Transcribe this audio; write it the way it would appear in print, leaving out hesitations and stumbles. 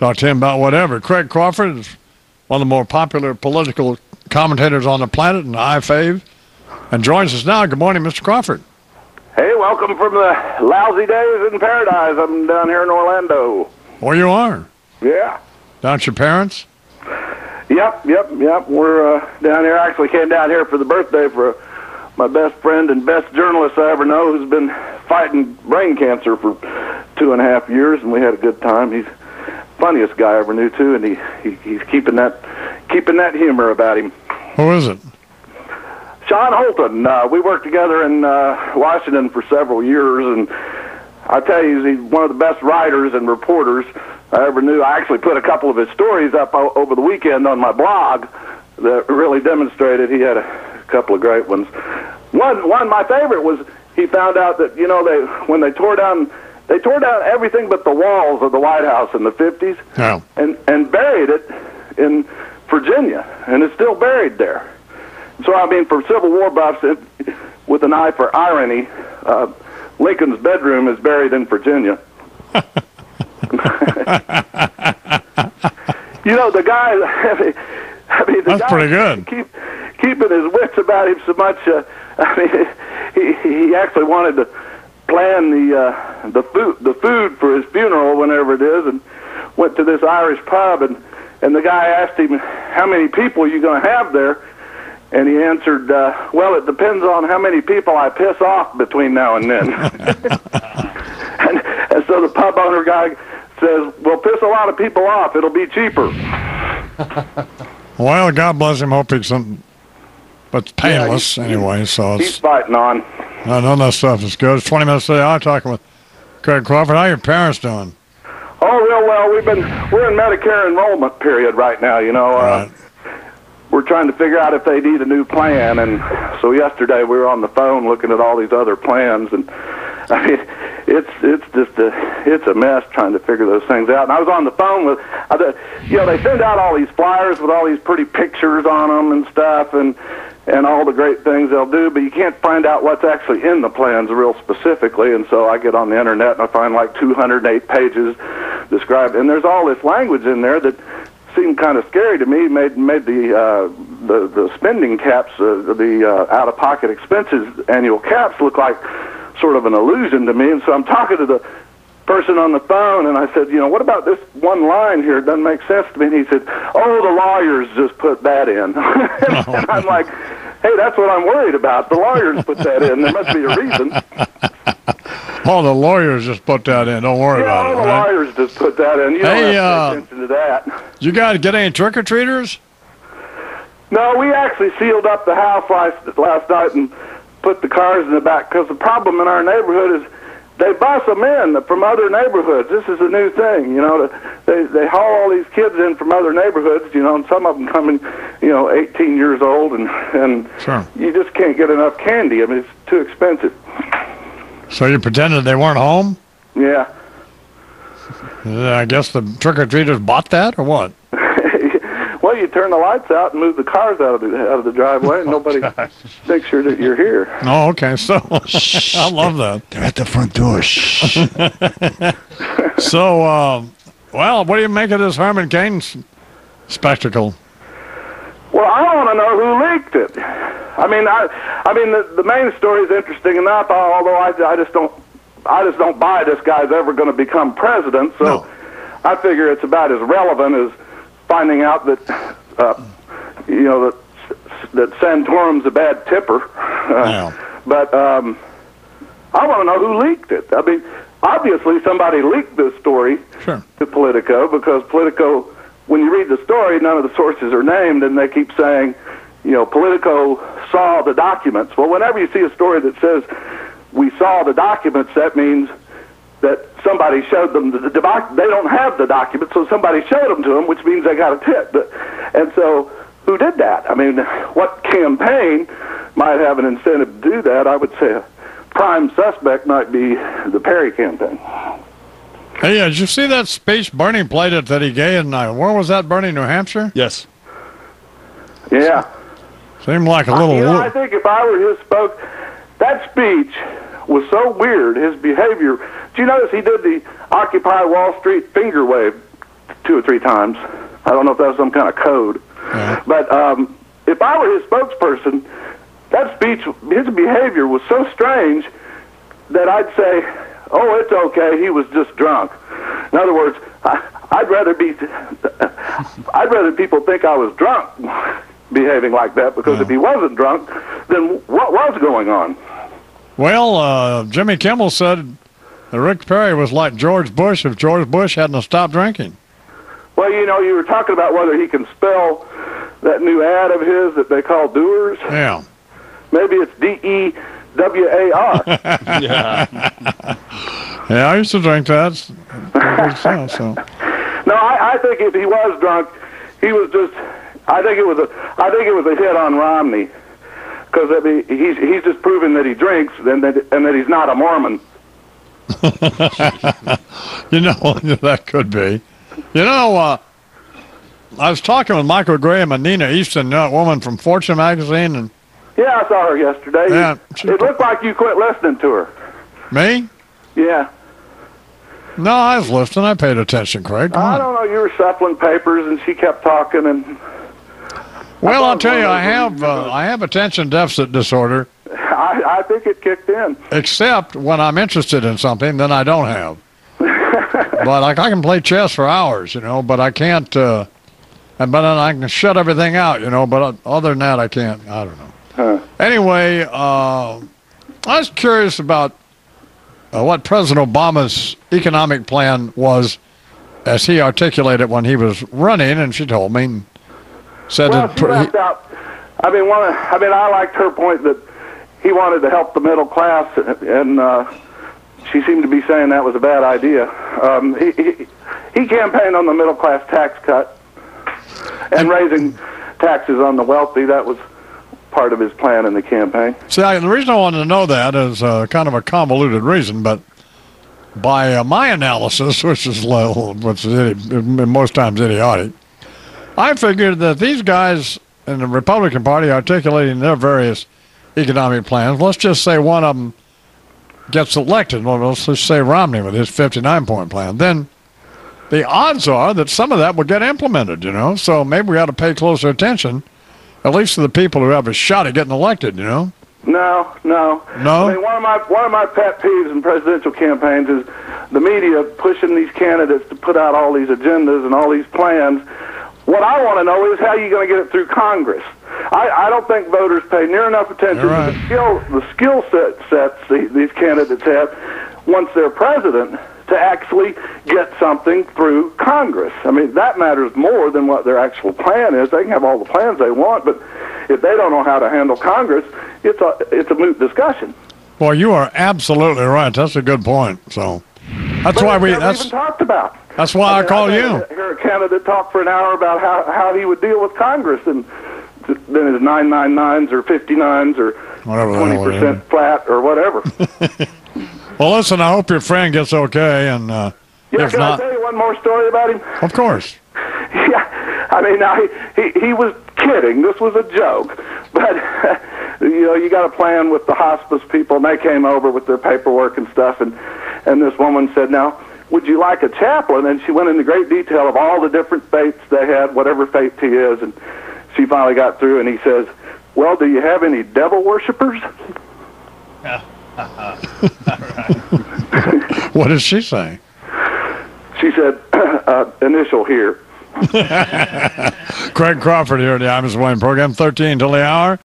talk to him about whatever. Craig Crawford is one of the more popular political commentators on the planet, and iFave, and joins us now. Good morning, Mr. Crawford. Hey, welcome from the lousy days in paradise. I'm down here in Orlando. Oh, you are? Yeah. Down at your parents'? Yep. We're down here. I actually came down here for the birthday for my best friend and best journalist I ever know, who's been fighting brain cancer for 2.5 years, and we had a good time. He's the funniest guy I ever knew, too, and he's keeping that humor about him. Who is it? Sean Holton. We worked together in Washington for several years, and I tell you, he's one of the best writers and reporters I ever knew. I actually put a couple of his stories up over the weekend on my blog that really demonstrated he had a couple of great ones. One my favorite was he found out that when they tore down everything but the walls of the White House in the 50s, oh, and buried it in Virginia, and it's still buried there. So, I mean, for Civil War buffs, with an eye for irony, Lincoln's bedroom is buried in Virginia. The guy, that's pretty good. Keeping his wits about him so much, he actually wanted to plan the food for his funeral, whenever it is, and went to this Irish pub, and the guy asked him, how many people are you going to have there? And he answered, well, it depends on how many people I piss off between now and then. and so the pub owner guy says, well, piss a lot of people off. It'll be cheaper. Well, God bless him. Hope he's something, but it's painless anyway. So he's fighting on. None of that stuff is good. It's 20 minutes today. I'm talking with Craig Crawford. How are your parents doing? Oh, real well. We're in Medicare enrollment period right now. Right. We're trying to figure out if they need a new plan, and so yesterday we were on the phone looking at all these other plans, and I mean, it's a mess trying to figure those things out. And I was on the phone with, they send out all these flyers with all these pretty pictures on them and stuff, and all the great things they'll do, but you can't find out what's actually in the plans real specifically. And so I get on the internet and I find like 208 pages described, and there's all this language in there that seemed kind of scary to me. Made the spending caps, the out-of-pocket expenses annual caps look like sort of an illusion to me. And so I'm talking to the person on the phone, and I said, what about this one line here? It doesn't make sense to me. And he said, oh, the lawyers just put that in. And I'm like, hey, that's what I'm worried about. The lawyers put that in. There must be a reason. Oh, the lawyers just put that in. Don't worry about it. The lawyers just put that in. You don't have to pay attention to that. You guys get any trick-or-treaters? No, we actually sealed up the house last night and put the cars in the back, because the problem in our neighborhood is they bus them in from other neighborhoods. This is a new thing, They haul all these kids in from other neighborhoods, and some of them come in, 18 years old, and sure, you just can't get enough candy. I mean, it's too expensive. So you pretended they weren't home? Yeah. I guess the trick-or-treaters bought that, or what? Well, you turn the lights out and move the cars out of the driveway, and nobody makes sure that you're here. Oh, okay. So I love that. They're at the front door. Shh. So, what do you make of this Herman Cain spectacle? Well, I want to know who leaked it. I mean, the main story is interesting enough. Although I just don't buy this guy's ever going to become president. So no. I figure it's about as relevant as finding out that that Santorum's a bad tipper. But I want to know who leaked it. I mean, obviously somebody leaked this story to Politico, because Politico, when you read the story, none of the sources are named, and they keep saying, Politico saw the documents. Well, whenever you see a story that says we saw the documents, that means that somebody showed them they don't have the documents, so somebody showed them to them, which means they got a tip. And so, who did that? I mean, what campaign might have an incentive to do that? I would say a prime suspect might be the Perry campaign. Hey, did you see that speech Bernie played it that he gave in, where was that, Bernie, New Hampshire? Yes. Yeah. Seemed like a little... I think if I were his that speech was so weird, his behavior. Do you notice he did the Occupy Wall Street finger wave to 2 or 3 times. I don't know if that was some kind of code. Yeah. But if I were his spokesperson, that speech, his behavior was so strange that I'd say, oh, it's okay, he was just drunk. In other words, I'd rather people think I was drunk behaving like that, because if he wasn't drunk, then what was going on? Well, Jimmy Kimmel said that Rick Perry was like George Bush if George Bush hadn't stopped drinking. Well, you were talking about whether he can spell that new ad of his that they call Doers. Yeah. Maybe it's DEWAR. Yeah, I used to drink that. So. No, I think if he was drunk, he was just. I think it was a hit on Romney, because he's just proving that he drinks and that he's not a Mormon. That could be. I was talking with Michael Graham and Nina Easton, that woman from Fortune magazine, and yeah, I saw her yesterday. Yeah, it looked like you quit listening to her. Me? Yeah. No, I was listening. I paid attention, Craig. I don't know. You were shuffling papers, and she kept talking. And well, I'll tell you, I have attention deficit disorder. I think it kicked in. Except when I'm interested in something, then I don't have. But I can play chess for hours, but I can't. But then I can shut everything out, But other than that, I can't. I don't know. Huh. Anyway, I was curious about what President Obama's economic plan was, as he articulated when he was running, and she told me, said well, she left out. I liked her point that he wanted to help the middle class, and she seemed to be saying that was a bad idea. He campaigned on the middle class tax cut and raising taxes on the wealthy. That was part of his plan in the campaign. See, the reason I wanted to know that is kind of a convoluted reason, but by my analysis, which is most times idiotic, I figured that these guys in the Republican Party articulating their various economic plans, let's just say one of them gets elected, well, let's just say Romney with his 59-point plan, then the odds are that some of that will get implemented, so maybe we ought to pay closer attention, at least to the people who have a shot at getting elected, No? No. I mean, one of my pet peeves in presidential campaigns is the media pushing these candidates to put out all these agendas and all these plans. What I want to know is how you're going to get it through Congress. I don't think voters pay near enough attention to the skill sets these candidates have once they're president to actually get something through Congress. I mean, that matters more than what their actual plan is. They can have all the plans they want, but if they don't know how to handle Congress, it's a moot discussion. Well, you are absolutely right. That's a good point. So that's why even talked about. That's why I call you. Hear a candidate talk for an hour about how he would deal with Congress, and then his 999s or 59s or 20% flat or whatever. Well, listen, I hope your friend gets okay, and if can not, I tell you one more story about him? Of course. Yeah, I mean, he was kidding. This was a joke, but you got a plan with the hospice people, and they came over with their paperwork and stuff, and this woman said, "Now, would you like a chaplain?" And she went into great detail of all the different faiths they had, whatever faith he is, and she finally got through, and he says, "Well, do you have any devil worshippers?" What did she say? She said, initial here. Craig Crawford here at the Imus Wayne program, 13 till the hour.